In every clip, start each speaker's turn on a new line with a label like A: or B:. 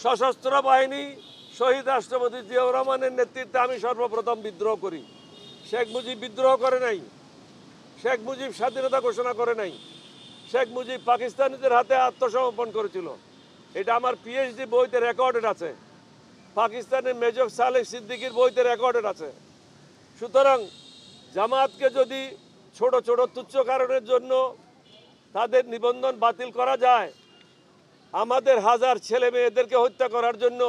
A: সশস্ত্র বাহিনী শহীদ রাষ্ট্রপতি জিয়াউর রহমানের নেতৃত্বে আমি সর্বপ্রথম বিদ্রোহ করি। শেখ মুজিব বিদ্রোহ করে নাই, শেখ মুজিব স্বাধীনতা ঘোষণা করে নাই, শেখ মুজিব পাকিস্তানিদের হাতে আত্মসমর্পণ করেছিল। এটা আমার পিএইচডি বইতে রেকর্ডেড আছে, পাকিস্তানের মেজর সালেহ সিদ্দিকীর বইতে রেকর্ডেড আছে। সুতরাং জামাতকে যদি ছোট ছোট তুচ্ছ কারণের জন্য তাদের নিবন্ধন বাতিল করা যায়, আমাদের হাজার ছেলে মেয়েদেরকে হত্যা করার জন্য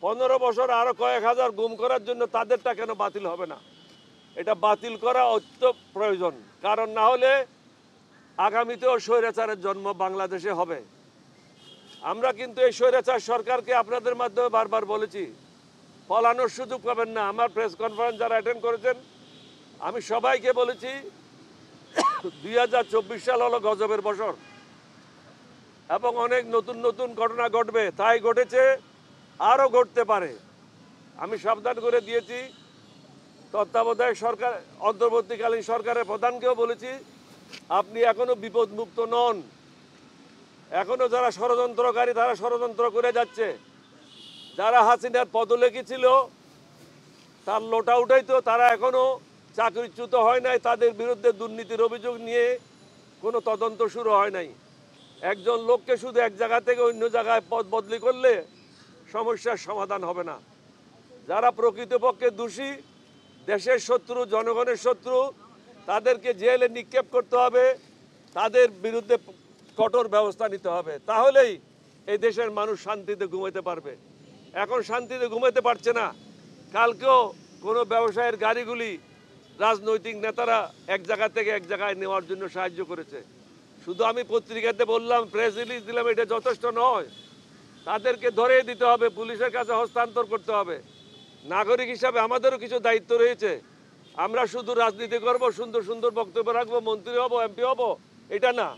A: 15 বছর আরও কয়েক হাজার গুম করার জন্য তাদেরটা কেন বাতিল হবে না? এটা বাতিল করা অত্যন্ত প্রয়োজন, কারণ না হলে আগামীতেও স্বৈরাচারের জন্ম বাংলাদেশে হবে। আমরা কিন্তু এই স্বৈরাচার সরকারকে আপনাদের মাধ্যমে বারবার বলেছি, পলানোর সুযোগ পাবেন না। আমার প্রেস কনফারেন্স যারা অ্যাটেন্ড করেছেন, আমি সবাইকে বলেছি 2024 সাল হলো গজবের বছর এবং অনেক নতুন নতুন ঘটনা ঘটবে, তাই ঘটেছে, আরও ঘটতে পারে। আমি সাবধান করে দিয়েছি। তত্ত্বাবধায়ক সরকার, অন্তর্বর্তীকালীন সরকারের প্রধানকেও বলেছি, আপনি এখনো বিপদমুক্ত নন। এখনো যারা ষড়যন্ত্রকারী তারা ষড়যন্ত্র করে যাচ্ছে। যারা হাসিনার পদলেখী ছিল, তার লোটা উঠাইতো, তারা এখনো চাকরিচ্যুত হয় নাই। তাদের বিরুদ্ধে দুর্নীতির অভিযোগ নিয়ে কোনো তদন্ত শুরু হয় নাই। একজন লোককে শুধু এক জায়গা থেকে অন্য জায়গায় পদ বদলি করলে সমস্যার সমাধান হবে না। যারা প্রকৃতপক্ষে দোষী, দেশের শত্রু, জনগণের শত্রু, তাদেরকে জেলে নিক্ষেপ করতে হবে, তাদের বিরুদ্ধে কঠোর ব্যবস্থা নিতে হবে। তাহলেই এই দেশের মানুষ শান্তিতে ঘুমাতে পারবে। এখন শান্তিতে ঘুমাতে পারছে না। কালকেও কোনো ব্যবসায়ের গাড়িগুলি রাজনৈতিক নেতারা এক জায়গা থেকে এক জায়গায় নেওয়ার জন্য সাহায্য করেছে। শুধু আমি পত্রিকাতে বললাম, প্রেস রিলিজ দিলাম, এটা যথেষ্ট নয়। তাদেরকে ধরে দিতে হবে, পুলিশের কাছে হস্তান্তর করতে হবে। নাগরিক হিসাবে আমাদেরও কিছু দায়িত্ব রয়েছে। আমরা শুধু রাজনীতি করব, সুন্দর সুন্দর বক্তব্য রাখবো, মন্ত্রী হব, এমপি হব, এটা না।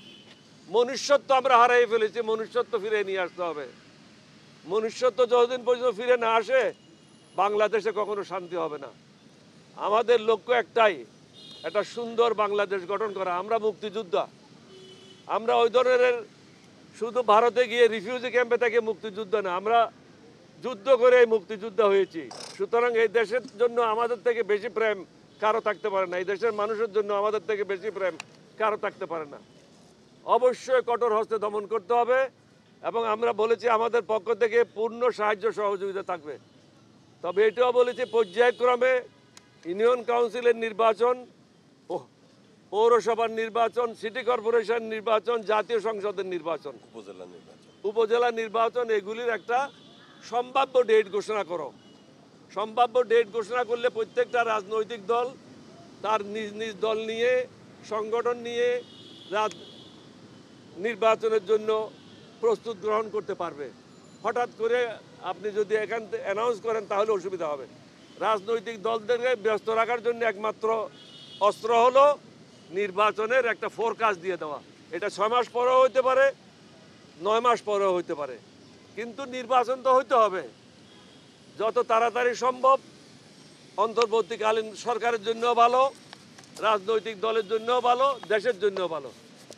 A: মনুষ্যত্ব আমরা হারিয়ে ফেলেছি, মনুষ্যত্ব ফিরে নিয়ে আসতে হবে। মনুষ্যত্ব যতদিন পর্যন্ত ফিরে না আসে, বাংলাদেশে কখনো শান্তি হবে না। আমাদের লক্ষ্য একটাই, একটা সুন্দর বাংলাদেশ গঠন করা। আমরা মুক্তিযোদ্ধা, আমরা ওই ধরনের শুধু ভারতে গিয়ে রিফিউজি ক্যাম্পে থেকে মুক্তিযুদ্ধ না, আমরা যুদ্ধ করে মুক্তিযোদ্ধা হয়েছি। সুতরাং এই দেশের জন্য আমাদের থেকে বেশি প্রেম কারো থাকতে পারে না, এই দেশের মানুষের জন্য আমাদের থেকে বেশি প্রেম কারো থাকতে পারে না। অবশ্যই কঠোর হস্তে দমন করতে হবে এবং আমরা বলেছি আমাদের পক্ষ থেকে পূর্ণ সাহায্য সহযোগিতা থাকবে। তবে এটাও বলেছি, পর্যায়ক্রমে ইউনিয়ন কাউন্সিলের নির্বাচন, পৌরসভার নির্বাচন, সিটি কর্পোরেশন নির্বাচন, জাতীয় সংসদের নির্বাচন, উপজেলা নির্বাচন, এগুলির একটা সম্ভাব্য ডেট ঘোষণা করো। সম্ভাব্য ডেট ঘোষণা করলে প্রত্যেকটা রাজনৈতিক দল তার নিজ নিজ দল নিয়ে, সংগঠন নিয়ে নির্বাচনের জন্য প্রস্তুত গ্রহণ করতে পারবে। হঠাৎ করে আপনি যদি এখান থেকে অ্যানাউন্স করেন তাহলে অসুবিধা হবে। রাজনৈতিক দলদেরকে ব্যস্ত রাখার জন্য একমাত্র অস্ত্র হলো নির্বাচনের একটা ফোরকাস্ট দিয়ে দেওয়া। এটা 6 মাস পরেও হইতে পারে, 9 মাস পরেও হইতে পারে, কিন্তু নির্বাচন তো হইতে হবে যত তাড়াতাড়ি সম্ভব। অন্তর্বর্তীকালীন সরকারের জন্য ভালো, রাজনৈতিক দলের জন্য ভালো, দেশের জন্য ভালো।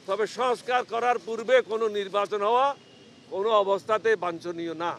A: তবে সংস্কার করার পূর্বে কোনো নির্বাচন হওয়া কোনো অবস্থাতে বাঞ্ছনীয় না।